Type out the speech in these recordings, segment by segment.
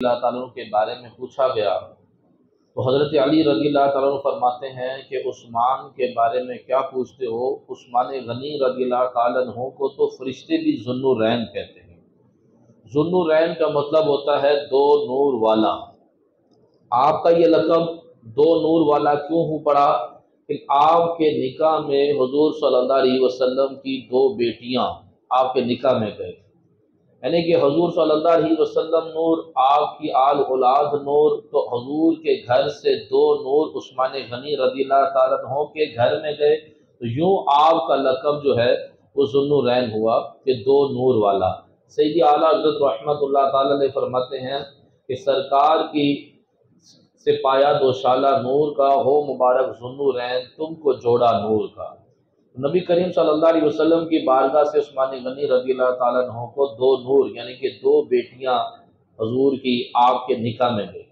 اللہ تعالیٰ عنہ کے بارے میں پوچھا گیا تو حضرت علی رضی اللہ تعالیٰ عنہ فرماتے ہیں کہ عثمان کے بارے میں کیا پوچھتے ہو؟ عثمان غنی رضی اللہ تعالیٰ عنہ کو تو فرشتے بھی ذو النورین کہتے ہیں۔ ذو النورین کا مطلب ہوتا ہے دو نور والا۔ آپ کا یہ لقب دو نور والا کیوں ہو پڑا؟ کہ آپ کے نکاح میں حضور صلی اللہ علیہ وسلم کی دو بیٹیاں آپ کے نکاح میں گئے، یعنی کہ حضور صلی اللہ علیہ وسلم نور، آپ کی آل اولاد نور، تو حضور کے گھر سے دو نور عثمان غنی رضی اللہ تعالیٰ عنہ کے گھر میں گئے، تو یوں آپ کا لقب جو ہے وہ ذو النورین ہوا کہ دو نور والا۔ سیدی اعلیٰ حضرت رحمۃ اللہ تعالیٰ علیہ فرماتے ہیں کہ سرکار کی سے پایا دو شالہ نور کا، ہو مبارک ذو النورین تم کو جوڑا نور کا۔ نبی کریم صلی اللہ علیہ وسلم کی بارگاہ سے عثمان غنی رضی اللہ تعالیٰ عنہ کو دو نور یعنی کہ دو بیٹیاں حضور کی آپ کے نکاح میں گئی۔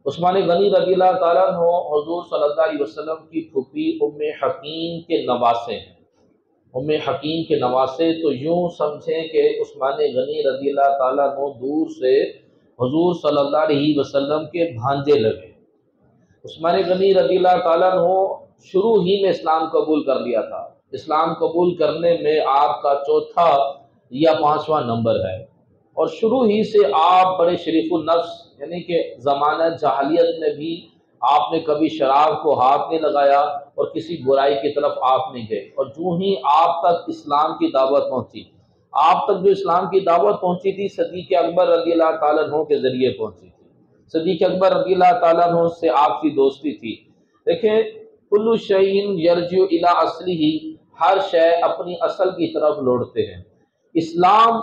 عثمان غنی رضی اللہ تعالیٰ عنہ حضور صلی اللہ علیہ وسلم کی پھوپھی ام حکیم کے نواسے ہیں۔ ام حکیم کے نواسے تو یوں سمجھیں کہ عثمان غنی رضی اللہ تعالیٰ عنہ دور سے حضور صلی اللہ علیہ وسلم کے بھانجے لگے۔ عثمان غنی رضی اللہ تعالیٰ عنہ شروع ہی میں اسلام قبول کر لیا تھا۔ اسلام قبول کرنے میں آپ کا چوتھا یا پانچواں نمبر ہے، اور شروع ہی سے آپ بڑے شریف النفس، یعنی کہ زمانہ جاہلیت میں بھی آپ نے کبھی شراب کو ہاتھ نہیں لگایا اور کسی برائی کی طرف آپ نہیں گئے، اور جو ہی آپ تک اسلام کی دعوت پہنچی، آپ تک جو اسلام کی دعوت پہنچی تھی صدیق اکبر رضی اللہ تعالیٰ عنہ کے ذریعے پہنچی تھی۔ صدیق اکبر رضی اللہ تعالیٰ عنہ سے آپ کی دوستی تھی۔ دیکھیں، کل شیء یرجع الی اصلہ، ہر شے اپنی اصل کی طرف لوٹتے ہیں۔ اسلام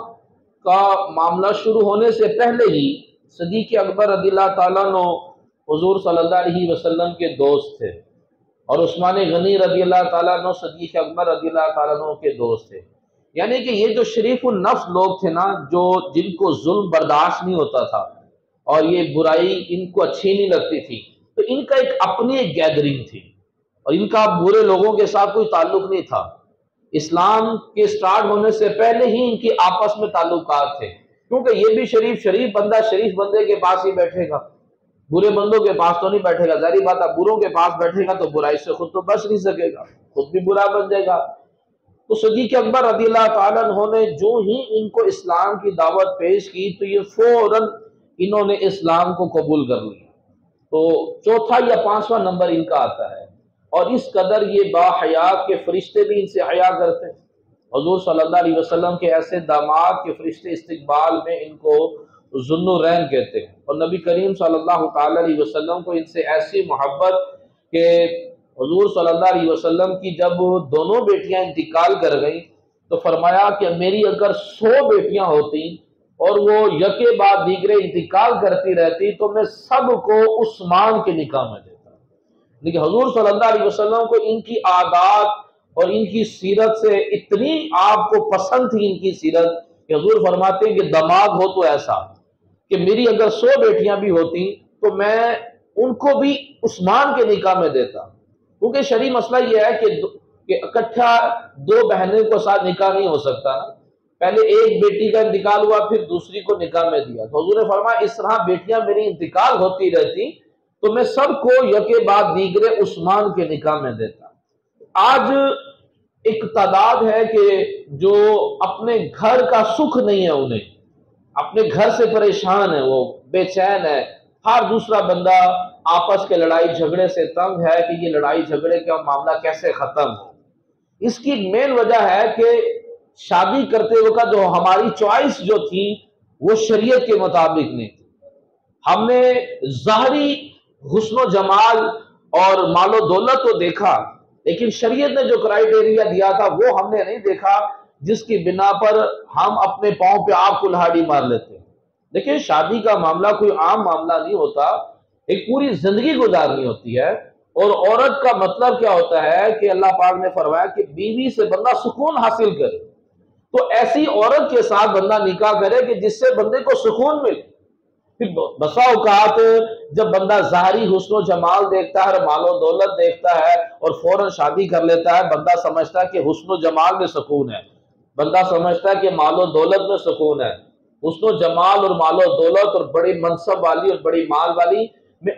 کا معاملہ شروع ہونے سے پہلے ہی صدیق اکبر رضی اللہ تعالیٰ عنہ حضور صلی اللہ علیہ وسلم کے دوست تھے، اور عثمان غنی رضی اللہ تعالیٰ عنہ صدیق اکبر رضی اللہ تعالیٰ عنہ کے دوست تھے۔ یعنی کہ یہ جو شریف النفس لوگ تھے نا، جو جن کو ظلم برداشت نہیں ہوتا تھا اور یہ برائی ان کو اچھی نہیں لگتی تھی، تو ان کا ایک اپنی ایک گیدرنگ تھی، اور ان کا برے لوگوں کے ساتھ کوئی تعلق نہیں تھا۔ اسلام کے سٹارٹ ہونے سے پہلے ہی ان کی آپس میں تعلقات تھے، کیونکہ یہ بھی شریف بندہ شریف بندے کے پاس ہی بیٹھے گا، برے بندوں کے پاس تو نہیں بیٹھے گا۔ ظاہری بات ہے، بروں کے پاس بیٹھے گا تو برائی سے خود تو بچ نہیں سکے گا، خود بھی برا بن جائے گا۔ تو صدیق اکبر رضی اللہ تعالیٰ عنہ نے جو ہی ان کو اسلام کی دعوت پیش کی تو یہ فوراً انہوں نے اسلام کو قبول کر لیا۔ تو چوتھا یا پانچواں نمبر ان کا آتا ہے، اور اس قدر یہ با حیا کہ فرشتے بھی ان سے حیا کرتے ہیں۔ حضور صلی اللہ علیہ وسلم کے ایسے داماد کے فرشتے استقبال میں ان کو ذو النورین کہتے ہیں، اور نبی کریم صلی اللہ تعالی علیہ وسلم کو ان سے ایسی محبت کہ حضور صلی اللہ علیہ وسلم کی جب دونوں بیٹیاں انتقال کر گئیں تو فرمایا کہ میری اگر 100 بیٹیاں ہوتی اور وہ یکے بعد دیگرے انتقال کرتی رہتی تو میں سب کو عثمان کے نکاح میں دیتا۔ لیکن حضور صلی اللہ علیہ وسلم کو ان کی عادات اور ان کی سیرت سے اتنی آپ کو پسند تھی ان کی سیرت کہ حضور فرماتے ہیں کہ دماغ ہو تو ایسا کہ میری اگر 100 بیٹیاں بھی ہوتی تو میں ان کو بھی عثمان کے نکاح میں دیتا، کیونکہ شرعی مسئلہ یہ ہے کہ اکٹھا دو بہنوں کو ساتھ نکاح نہیں ہو سکتا نا، پہلے ایک بیٹی کا انتقال ہوا پھر دوسری کو نکاح میں دیا، تو حضور نے فرمایا اس طرح بیٹیاں میری انتقال ہوتی رہتی تو میں سب کو یکے بعد دیگرے عثمان کے نکاح میں دیتا۔ آج ایک تعداد ہے کہ جو اپنے گھر کا سکھ نہیں ہے، انہیں اپنے گھر سے پریشان ہے، وہ بے چین ہے، ہر دوسرا بندہ آپس کے لڑائی جھگڑے سے تنگ ہے کہ یہ لڑائی جھگڑے کا معاملہ کیسے ختم ہو۔ اس کی مین وجہ ہے کہ شادی کرتے وقت جو ہماری چوائس جو تھی وہ شریعت کے مطابق نہیں تھی۔ ہم نے ظاہری حسن و جمال اور مال و دولت کو دیکھا، لیکن شریعت نے جو کرائیٹیریا دیا تھا وہ ہم نے نہیں دیکھا، جس کی بنا پر ہم اپنے پاؤں پہ آپ کلہاڑی مار لیتے ہیں۔ دیکھیں، شادی کا معاملہ کوئی عام معاملہ نہیں ہوتا، ایک پوری زندگی گزارنی ہوتی ہے، اور عورت کا مطلب کیا ہوتا ہے کہ اللہ پاک نے فرمایا کہ بیوی سے بندہ سکون حاصل کرے، تو ایسی عورت کے ساتھ بندہ نکاح کرے کہ جس سے بندے کو سکون ملے۔ پھر بسا اوقات جب بندہ ظاہری حسن و جمال دیکھتا ہے، مال و دولت دیکھتا ہے اور فوراً شادی کر لیتا ہے، بندہ سمجھتا ہے کہ حسن و جمال میں سکون ہے، بندہ سمجھتا ہے کہ مال و دولت میں سکون ہے، حسن و جمال اور مال و دولت اور بڑی منصب والی اور بڑی مال والی میں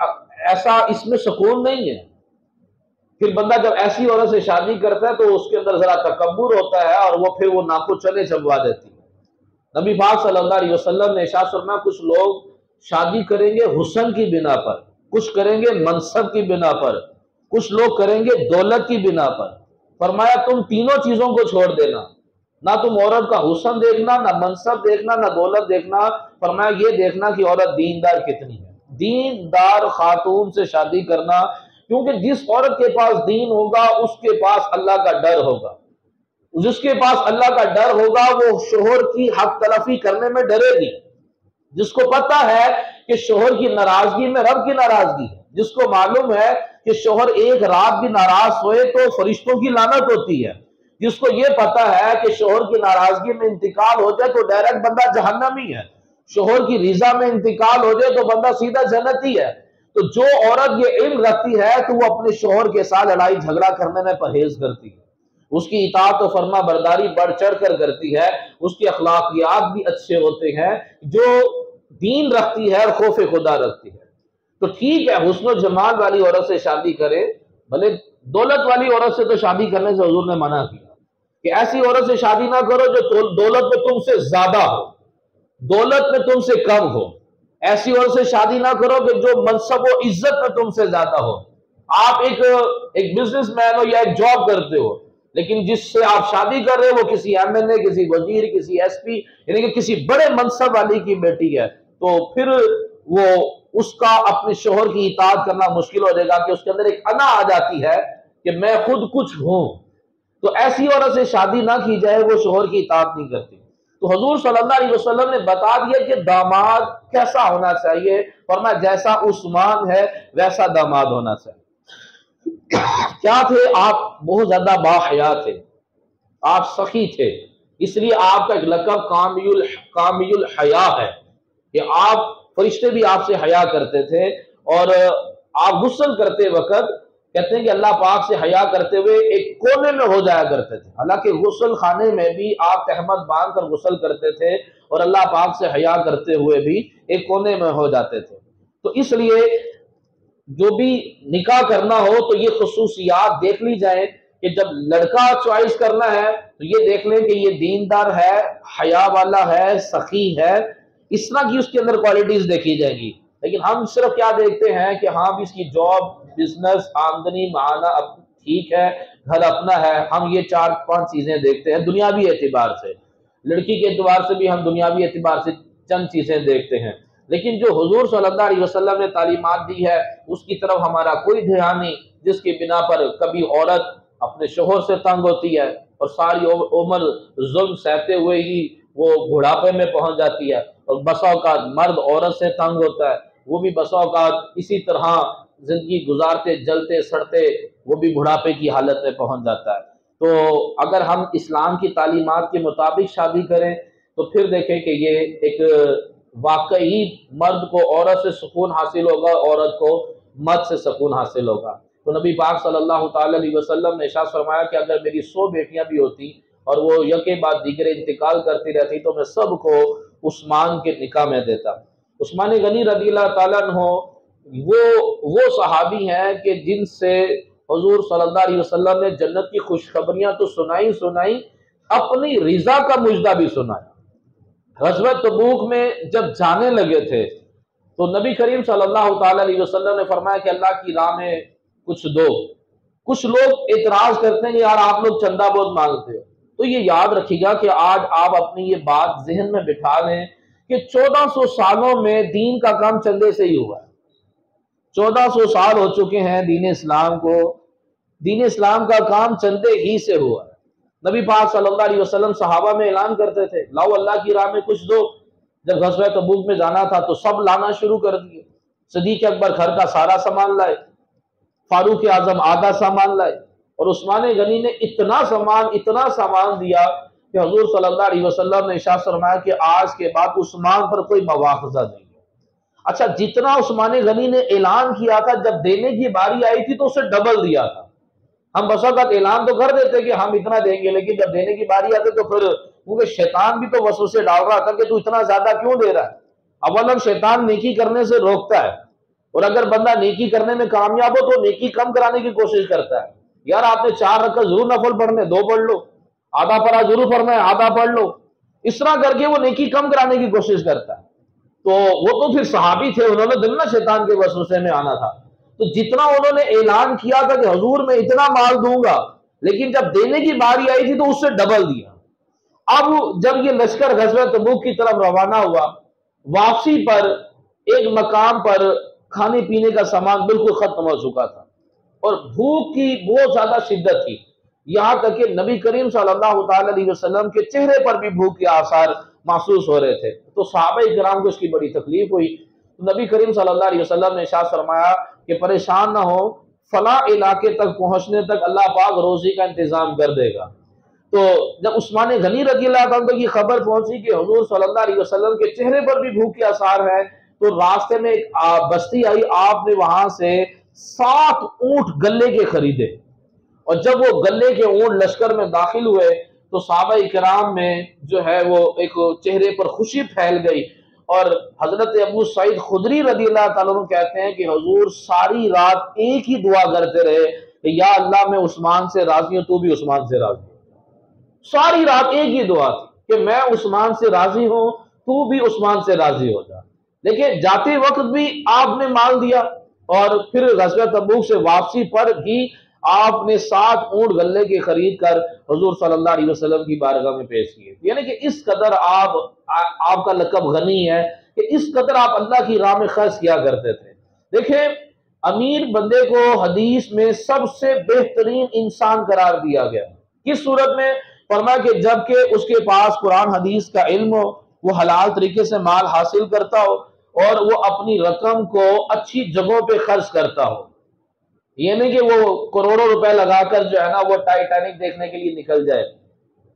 ایسا اس میں سکون نہیں ہے۔ پھر بندہ جب ایسی عورت سے شادی کرتا ہے تو اس کے اندر ذرا تکبر ہوتا ہے اور وہ پھر وہ ناکو چلے چبوا دیتی ہے۔ نبی پاک صلی اللہ علیہ وسلم نے ارشاد فرمایا کچھ لوگ شادی کریں گے حسن کی بنا پر، کچھ کریں گے منصب کی بنا پر، کچھ لوگ کریں گے دولت کی بنا پر۔ فرمایا تم تینوں چیزوں کو چھوڑ دینا، نہ تم عورت کا حسن دیکھنا، نہ منصب دیکھنا، نہ دولت دیکھنا، فرمایا یہ دیکھنا کہ عورت دیندار کتنی ہے۔ دیندار خاتون سے شادی کرنا، کیونکہ جس عورت کے پاس دین ہوگا اس کے پاس اللہ کا ڈر ہوگا، جس کے پاس اللہ کا ڈر ہوگا وہ شوہر کی حق تلفی کرنے میں ڈرے گی، جس کو پتہ ہے کہ شوہر کی ناراضگی میں رب کی ناراضگی ہے، جس کو معلوم ہے کہ شوہر ایک رات بھی ناراض ہوئے تو فرشتوں کی لعنت ہوتی ہے، جس کو یہ پتہ ہے کہ شوہر کی ناراضگی میں انتقال ہو جائے تو ڈائریکٹ بندہ جہنمی ہے، شوہر کی رضا میں انتقال ہو جائے تو بندہ سیدھا جنتی ہے۔ تو جو عورت یہ علم رکھتی ہے تو وہ اپنے شوہر کے ساتھ لڑائی جھگڑا کرنے میں پرہیز کرتی ہے، اس کی اطاعت و فرما برداری بڑھ چڑھ کر کرتی ہے، اس کی اخلاقیات بھی اچھے ہوتے ہیں، جو دین رکھتی ہے اور خوف خدا رکھتی ہے۔ تو ٹھیک ہے حسن و جمال والی عورت سے شادی کرے، بھلے دولت والی عورت سے تو شادی کرنے سے حضور نے منع کیا کہ ایسی عورت سے شادی نہ کرو جو دولت میں تم سے زیادہ ہو، دولت میں تم سے کم ہو۔ ایسی عورت سے شادی نہ کرو کہ جو منصب و عزت میں تم سے زیادہ ہو۔ آپ ایک بزنس مین ہو یا ایک جاب کرتے ہو، لیکن جس سے آپ شادی کر رہے ہو وہ کسی ایم این اے، کسی وزیر، کسی ایس پی، یعنی کہ کسی بڑے منصب والی کی بیٹی ہے، تو پھر وہ اس کا اپنے شوہر کی اطاعت کرنا مشکل ہو جائے گا کہ اس کے اندر ایک انا آ جاتی ہے کہ میں خود کچھ ہوں۔ تو ایسی عورت سے شادی نہ کی جائے، وہ شوہر کی اطاعت نہیں کرتی۔ تو حضور صلی اللہ علیہ وسلم نے بتا دیا کہ داماد کیسا ہونا چاہیے، فرمایا جیسا عثمان ہے ویسا داماد ہونا چاہیے۔ کیا تھے آپ؟ بہت زیادہ باحیا تھے، آپ سخی تھے، اس لیے آپ کا ایک لقب کامی الحیا ہے کہ آپ فرشتے بھی آپ سے حیا کرتے تھے، اور آپ غسل کرتے وقت کہتے ہیں کہ اللہ پاک سے حیا کرتے ہوئے ایک کونے میں ہو جایا کرتے تھے، حالانکہ غسل خانے میں بھی آپ تہمت باندھ کر غسل کرتے تھے اور اللہ پاک سے حیا کرتے ہوئے بھی ایک کونے میں ہو جاتے تھے۔ تو اس لیے جو بھی نکاح کرنا ہو تو یہ خصوصیات دیکھ لی جائیں کہ جب لڑکا چوائس کرنا ہے تو یہ دیکھ لیں کہ یہ دیندار ہے، حیا والا ہے، سخی ہے، اس طرح کی اس کے اندر کوالٹیز دیکھی جائیں گی۔ لیکن ہم صرف کیا دیکھتے ہیں کہ ہاں بھی اس کی جاب، بزنس، آمدنی، معانہ ٹھیک ہے، گھر اپنا ہے، ہم یہ 4-5 چیزیں دیکھتے ہیں دنیاوی اعتبار سے، لڑکی کے اعتبار سے بھی ہم دنیاوی اعتبار سے چند چیزیں دیکھتے ہیں، لیکن جو حضور صلی اللہ علیہ وسلم نے تعلیمات دی ہے اس کی طرف ہمارا کوئی دھیان نہیں، جس کی بنا پر کبھی عورت اپنے شوہر سے تنگ ہوتی ہے اور ساری عمر ظلم سہتے ہوئے ہی وہ بڑھاپے میں پہنچ جاتی ہے، اور بسا اوقات مرد عورت سے تنگ ہوتا ہے، وہ بھی بسا اوقات اسی طرح زندگی گزارتے جلتے سڑتے وہ بھی بڑھاپے کی حالت میں پہنچ جاتا ہے۔ تو اگر ہم اسلام کی تعلیمات کے مطابق شادی کریں تو پھر دیکھیں کہ یہ ایک واقعی مرد کو عورت سے سکون حاصل ہوگا، عورت کو مرد سے سکون حاصل ہوگا۔ تو نبی پاک صلی اللہ تعالی علیہ وسلم نے ارشاد فرمایا کہ اگر میری 100 بیٹیاں بھی ہوتی اور وہ یکے بعد دیگرے انتقال کرتی رہتی تو میں سب کو عثمان کے نکاح میں دیتا۔ عثمان غنی رضی اللہ تعالیٰ عنہ وہ صحابی ہیں کہ جن سے حضور صلی اللہ علیہ وسلم نے جنت کی خوشخبریاں تو سنائی، اپنی رضا کا مجدہ بھی سنایا۔ غزوہ تبوک میں جب جانے لگے تھے تو نبی کریم صلی اللہ تعالی علیہ وسلم نے فرمایا کہ اللہ کی راہ میں کچھ دو۔ کچھ لوگ اعتراض کرتے ہیں کہ یار آپ لوگ چندہ بہت مانگتے ہو، تو یہ یاد رکھیے گا کہ آج آپ اپنی یہ بات ذہن میں بٹھا لیں کہ 1400 سالوں میں دین کا کام چندے سے ہی ہوا ہے۔ 1400 سال ہو چکے ہیں دین اسلام کو، دین اسلام کا کام چندے ہی سے ہوا ہے۔ نبی پاک صلی اللہ علیہ وسلم صحابہ میں اعلان کرتے تھے لاؤ اللہ کی راہ میں کچھ دو۔ جب غزوہ تبوک میں جانا تھا تو سب لانا شروع کر دیے۔ صدیق اکبر گھر کا سارا سامان لائے، فاروق اعظم آدھا سامان لائے، اور عثمان غنی نے اتنا سامان دیا کہ حضور صلی اللہ علیہ وسلم نے ارشاد فرمایا کہ آج کے بعد عثمان پر کوئی مواخذہ نہیں ہے۔ اچھا، جتنا عثمان غنی نے اعلان کیا تھا جب دینے کی باری آئی تھی تو اسے ڈبل دیا تھا۔ ہم بس وقت اعلان تو کر دیتے کہ ہم اتنا دیں گے، لیکن جب دینے کی باری آتی تو پھر کیونکہ شیطان بھی تو وسوسے ڈال رہا تھا کہ تو اتنا زیادہ کیوں دے رہا ہے۔ اولاً شیطان نیکی کرنے سے روکتا ہے، اور اگر بندہ نیکی کرنے میں کامیاب ہو تو نیکی کم کرانے کی کوشش کرتا ہے۔ یار آپ نے 4 رکعت ضرور نفل پڑھنے، 2 پڑھ لو، آدھا پارا ضرور پڑھنا ہے، آدھا پڑھ لو، اس طرح کر کے وہ نیکی کم کرانے کی کوشش کرتا ہے۔ تو وہ تو پھر صحابی تھے، انہوں نے دل شیطان کے وسوسے میں آنا تھا، تو جتنا انہوں نے اعلان کیا تھا کہ حضور میں اتنا مال دوں گا، لیکن جب دینے کی باری آئی تھی تو اس سے ڈبل دیا۔ اب جب یہ لشکر غزوہ تبوک کی طرف روانہ ہوا، واپسی پر ایک مقام پر کھانے پینے کا سامان بالکل ختم ہو چکا تھا، اور بھوک کی بہت زیادہ شدت تھی، یہاں تک کہ نبی کریم صلی اللہ تعالی علیہ وسلم کے چہرے پر بھی بھوک کے آثار محسوس ہو رہے تھے۔ تو صحابہ کرام کو اس کی بڑی تکلیف ہوئی۔ نبی کریم صلی اللہ علیہ وسلم نے ارشاد فرمایا کہ پریشان نہ ہو، فلاں علاقے تک پہنچنے تک اللہ پاک روزی کا انتظام کر دے گا۔ تو جب عثمان غنی رضی اللہ عنہ کی خبر پہنچی کہ حضور صلی اللہ علیہ وسلم کے چہرے پر بھی بھوک کے آثار ہیں، تو راستے میں ایک بستی آئی، آپ نے وہاں سے 7 اونٹ گلے کے خریدے، اور جب وہ گلے کے اونٹ لشکر میں داخل ہوئے تو صحابہ کرام میں جو ہے وہ ایک چہرے پر خوشی پھیل گئی، اور حضرت ابو سعید خدری رضی اللہ تعالیٰ عنہ کہتے ہیں کہ حضور ساری رات ایک ہی دعا کرتے رہے کہ یا اللہ میں عثمان سے راضی ہوں، تو بھی عثمان سے راضی ہوں۔ ساری رات ایک ہی دعا تھی کہ میں عثمان سے راضی ہوں، تو بھی عثمان سے راضی ہو جا۔ لیکن جاتے وقت بھی آپ نے مال دیا، اور پھر غزوہ تبوک سے واپسی پر بھی آپ نے 7 اونٹ گلے کے خرید کر حضور صلی اللہ علیہ وسلم کی بارگاہ میں پیش کیے۔ یعنی کہ اس قدر آپ کا لقب غنی ہے کہ اس قدر آپ اللہ کی راہ میں خرچ کیا کرتے تھے۔ دیکھیں، امیر بندے کو حدیث میں سب سے بہترین انسان قرار دیا گیا۔ کس صورت میں؟ فرمایا کہ جب کہ اس کے پاس قرآن حدیث کا علم ہو، وہ حلال طریقے سے مال حاصل کرتا ہو، اور وہ اپنی رقم کو اچھی جگہوں پہ خرچ کرتا ہو۔ یہ نہیں کہ وہ کروڑوں روپے لگا کر جو ہے نا وہ ٹائٹینک دیکھنے کے لیے نکل جائے،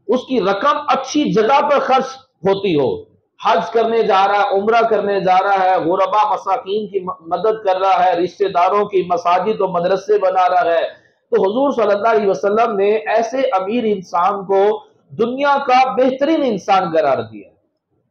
اس کی رقم اچھی جگہ پر خرچ ہوتی ہو، حج کرنے جا رہا ہے، عمرہ کرنے جا رہا ہے، غربا مساکین کی مدد کر رہا ہے، رشتہ داروں کی مساجد و مدرسے بنا رہا ہے۔ تو حضور صلی اللہ علیہ وسلم نے ایسے امیر انسان کو دنیا کا بہترین انسان قرار دیا۔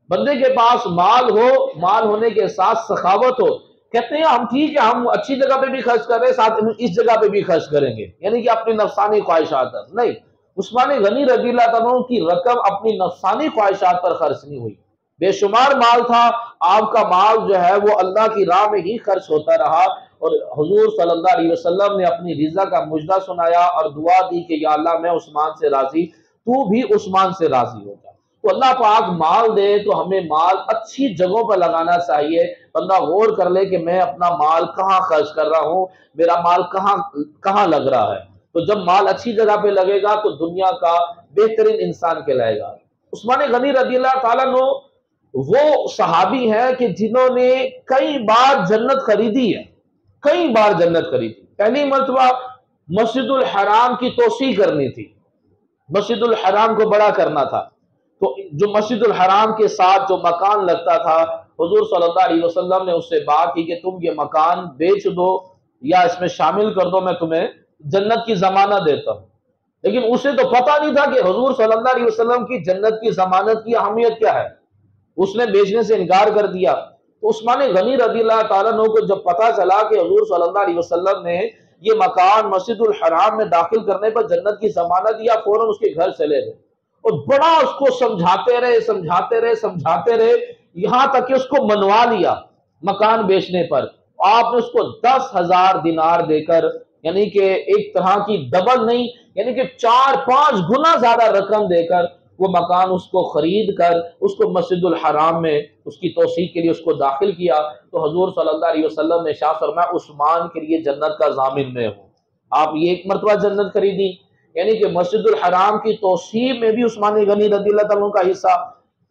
بندے کے پاس مال ہو، مال ہونے کے ساتھ سخاوت ہو، کہتے ہیں ہم ٹھیک ہے، ہم اچھی جگہ پہ بھی خرچ کر رہے ہیں، ساتھ اس جگہ پہ بھی خرچ کریں گے، یعنی کہ اپنی نفسانی خواہشات پر نہیں۔ عثمان غنی رضی اللہ عنہ کی رقم اپنی نفسانی خواہشات پر خرچ نہیں ہوئی، بے شمار مال تھا، آپ کا مال جو ہے وہ اللہ کی راہ میں ہی خرچ ہوتا رہا، اور حضور صلی اللہ علیہ وسلم نے اپنی رضا کا مجدہ سنایا اور دعا دی کہ یا اللہ میں عثمان سے راضی، تو بھی عثمان سے راضی ہو جا۔ تو اللہ پاک مال دے تو ہمیں مال اچھی جگہوں پر لگانا چاہیے۔ بندہ غور کر لے کہ میں اپنا مال کہاں خرچ کر رہا ہوں، میرا مال کہاں لگ رہا ہے۔ تو جب مال اچھی جگہ پہ لگے گا تو دنیا کا بہترین انسان کہلائے گا۔ عثمان غنی رضی اللہ تعالیٰ عنہ وہ صحابی ہیں کہ جنہوں نے کئی بار جنت خریدی ہے، کئی بار جنت خریدی۔ پہلی مرتبہ مسجد الحرام کی توسیع کرنی تھی، مسجد الحرام کو بڑا کرنا تھا، تو جو مسجد الحرام کے ساتھ جو مکان لگتا تھا، حضور صلی اللہ علیہ وسلم نے اس سے بات کی کہ تم یہ مکان بیچ دو یا اس میں شامل کر دو، میں تمہیں جنت کی ضمانت دیتا ہوں۔ لیکن اسے تو پتہ نہیں تھا کہ حضور صلی اللہ علیہ وسلم کی جنت کی ضمانت کی اہمیت کیا ہے، اس نے بیچنے سے انکار کر دیا۔ تو عثمان غنی رضی اللہ تعالیٰ عنہ کو جب پتہ چلا کہ حضور صلی اللہ علیہ وسلم نے یہ مکان مسجد الحرام میں داخل کرنے پر جنت کی ضمانت دیا، فوراً اس کے گھر چلے گئے اور بڑا اس کو سمجھاتے رہے یہاں تک کہ اس کو منوا لیا مکان بیچنے پر۔ آپ نے اس کو 10,000 دینار دے کر، یعنی کہ ایک طرح کی ڈبل نہیں، یعنی کہ 4-5 گنا زیادہ رقم دے کر وہ مکان اس کو خرید کر اس کو مسجد الحرام میں اس کی توسیع کے لیے اس کو داخل کیا۔ تو حضور صلی اللہ علیہ وسلم نے ارشاد فرمایا عثمان کے لیے جنت کا ضامن میں ہوں۔ آپ یہ ایک مرتبہ جنت خریدی، یعنی کہ مسجد الحرام کی توسیع میں بھی عثمان غنی رضی اللہ عنہ کا حصہ۔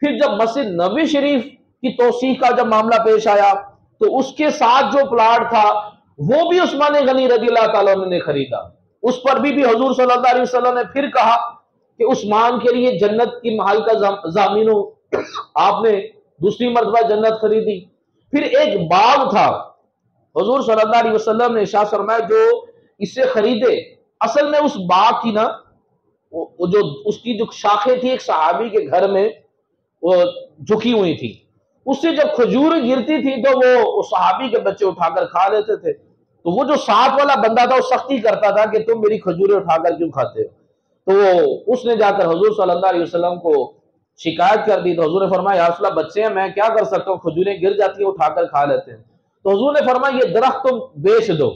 پھر جب مسجد نبوی شریف کی توسیع کا جب معاملہ پیش آیا تو اس کے ساتھ جو پلاٹ تھا وہ بھی عثمان غنی رضی اللہ تعالیٰ عنہ نے خریدا۔ اس پر بھی حضور صلی اللہ علیہ وسلم نے پھر کہا کہ عثمان کے لیے جنت کی محل کا ضامن ہو۔ آپ نے دوسری مرتبہ جنت خریدی۔ پھر ایک باغ تھا، حضور صلی اللہ علیہ وسلم نے ارشاد فرمایا جو اسے خریدے، اصل میں اس باغ کی نا وہ جو اس کی جو شاخیں تھی ایک صحابی کے گھر میں وہ جھکی ہوئی تھی، اس سے جب کھجور گرتی تھی تو وہ صحابی کے بچے اٹھا کر کھا لیتے تھے، تو وہ جو ساتھ والا بندہ تھا وہ سختی کرتا تھا کہ تم میری کھجوریں اٹھا کر کیوں کھاتے ہو، تو اس نے جا کر حضور صلی اللہ علیہ وسلم کو شکایت کر دی، تو حضور نے فرمایا یا رسول اللہ بچے ہیں میں کیا کر سکتا ہوں، کھجوریں گر جاتی ہیں اٹھا کر کھا لیتے ہیں، تو حضور نے فرمایا یہ درخت تم بیچ دو،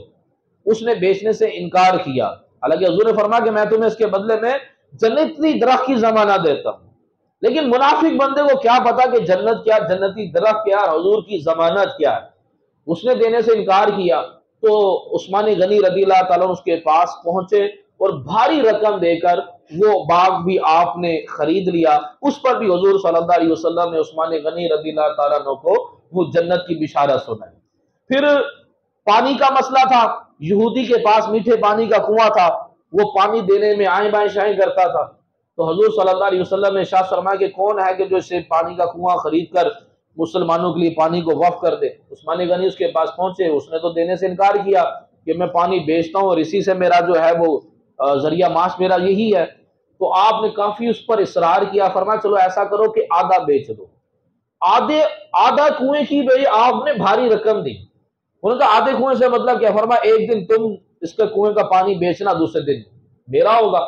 اس نے بیچنے سے انکار کیا، حالانکہ حضور نے فرمایا کہ میں تمہیں اس کے بدلے میں جنتی درخت کی ضمانت دیتا ہوں، لیکن منافق بندے کو کیا پتا کہ جنت کیا، جنتی درخت کیا، حضور کی ضمانت کیا ہے، اس نے دینے سے انکار کیا، تو عثمان غنی رضی اللہ تعالیٰ اس کے پاس پہنچے اور بھاری رقم دے کر وہ باغ بھی آپ نے خرید لیا، اس پر بھی حضور صلی اللہ علیہ وسلم نے عثمان غنی رضی اللہ تعالیٰ کو وہ جنت کی بشارت سنائی۔ پھر پانی کا مسئلہ تھا، یہودی کے پاس میٹھے پانی کا کنواں تھا، وہ پانی دینے میں آئیں بائیں شائیں کرتا تھا، تو حضور صلی اللہ علیہ وسلم نے ارشاد فرمایا کہ کون ہے کہ جو اسے پانی کا کنواں خرید کر مسلمانوں کے لیے پانی کو وقف کر دے، عثمان غنی اس کے پاس پہنچے، اس نے تو دینے سے انکار کیا کہ میں پانی بیچتا ہوں اور اسی سے میرا جو ہے وہ ذریعہ معاش میرا یہی ہے، تو آپ نے کافی اس پر اصرار کیا، فرمایا چلو ایسا کرو کہ آدھا بیچ دو، آدھا کنویں کی بھئی آپ نے بھاری رقم دی، انہوں نے کہا آدھے کنویں سے مطلب کیا، فرمایا ایک دن تم اس کے کنویں کا پانی بیچنا، دوسرے دن میرا ہوگا،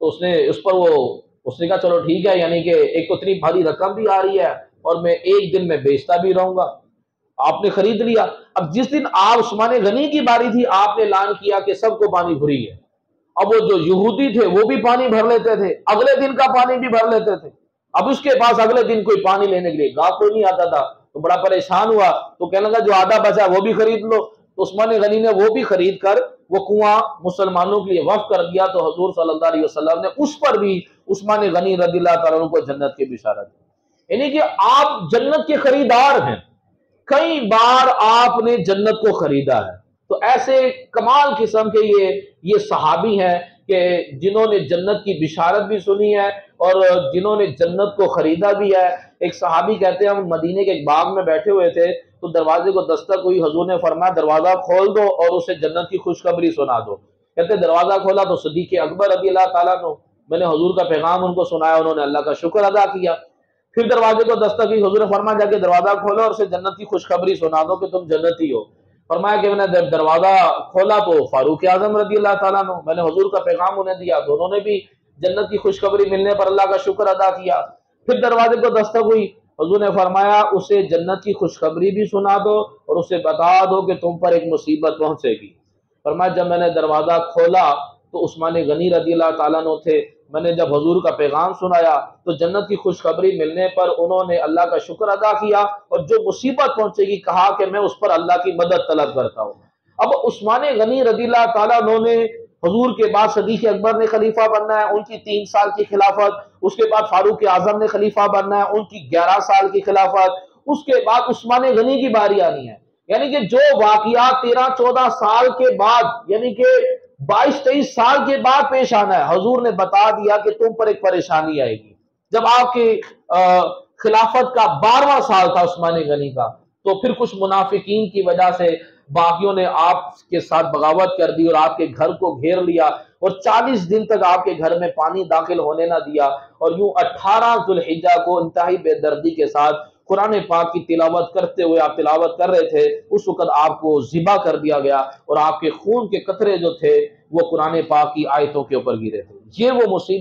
تو اس نے اس پر اس نے کہا چلو ٹھیک ہے، یعنی کہ ایک تو اتنی بھاری رقم بھی آ رہی ہے اور میں ایک دن میں بیچتا بھی رہوں گا، آپ نے خرید لیا۔ اب جس دن آپ عثمان غنی کی باری تھی آپ نے اعلان کیا کہ سب کو پانی فری ہے، اب وہ جو یہودی تھے وہ بھی پانی بھر لیتے تھے، اگلے دن کا پانی بھی بھر لیتے تھے، اب اس کے پاس اگلے دن کوئی پانی لینے کے لیے گاہ کوئی نہیں آتا تھا، تو بڑا پریشان ہوا، تو کہنے لگا جو آدھا بچا وہ بھی خرید لو، تو عثمان غنی نے وہ بھی خرید کر وہ کنواں مسلمانوں کے لیے وقف کر دیا، تو حضور صلی اللہ علیہ وسلم نے اس پر بھی عثمان غنی رضی اللہ تعالیٰ عنہ کو جنت کی بشارت دی، یعنی کہ آپ جنت کے خریدار ہیں، کئی بار آپ نے جنت کو خریدا ہے، تو ایسے کمال قسم کے یہ صحابی ہیں کہ جنہوں نے جنت کی بشارت بھی سنی ہے اور جنہوں نے جنت کو خریدا بھی ہے۔ ایک صحابی کہتے ہیں ہم مدینے کے ایک باغ میں بیٹھے ہوئے تھے تو دروازے کو دستک ہوئی، حضور نے فرمایا دروازہ کھول دو اور اسے جنت کی خوشخبری سنا دو، کہتے دروازہ کھولا تو صدیق اکبر رضی اللہ تعالیٰ عنہ، میں نے حضور کا پیغام ان کو سنایا، انہوں نے اللہ کا شکر ادا کیا، پھر دروازے کو دستک ہوئی، حضور نے فرمایا جا کے دروازہ کھولو اور اسے جنت کی خوشخبری سنا دو کہ تم جنتی ہو، فرمایا کہ میں نے دروازہ کھولا تو فاروق اعظم رضی اللہ تعالیٰ عنہ، میں نے حضور کا پیغام انہیں دیا تو انہوں نے بھی جنت کی خوشخبری ملنے پر اللہ کا شکر ادا کیا، پھر دروازے کو دستک ہوئی، حضور نے فرمایا اسے جنت کی خوشخبری بھی سنا دو اور اسے بتا دو کہ تم پر ایک مصیبت پہنچے گی، فرمایا جب میں نے دروازہ کھولا تو عثمان غنی رضی اللہ تعالیٰ عنہ تھے، میں نے جب حضور کا پیغام سنایا تو جنت کی خوشخبری ملنے پر انہوں نے اللہ کا شکر ادا کیا اور جو مصیبت پہنچے گی کہا کہ میں اس پر اللہ کی مدد طلب کرتا ہوں۔ اب عثمان غنی رضی اللہ تعالیٰ عنہ نے حضور کے بعد صدیق اکبر نے خلیفہ بننا ہے، ان کی 3 سال کی خلافت، اس کے بعد فاروق اعظم نے خلیفہ بننا ہے، ان کی 11 سال کی خلافت، اس کے بعد عثمان غنی کی باری آنی ہے، یعنی کہ جو واقعات 13-14 سال کے بعد یعنی کہ 22-23 سال کے بعد پیش آنا ہے، حضور نے بتا دیا کہ تم پر ایک پریشانی آئے گی۔ جب آپ کی خلافت کا 12واں سال تھا عثمان غنی کا، تو پھر کچھ منافقین کی وجہ سے باغیوں نے آپ کے ساتھ بغاوت کر دی اور آپ کے گھر کو گھیر لیا اور 40 دن تک آپ کے گھر میں پانی داخل ہونے نہ دیا، اور یوں 18 ذو الحجہ کو انتہائی بے دردی کے ساتھ قرآن پاک کی تلاوت کرتے ہوئے آپ تلاوت کر رہے تھے، اس وقت آپ کو ذبح کر دیا گیا اور آپ کے خون کے قطرے جو تھے وہ قرآن پاک کی آیتوں کے اوپر گرے تھے۔ یہ وہ مصیبت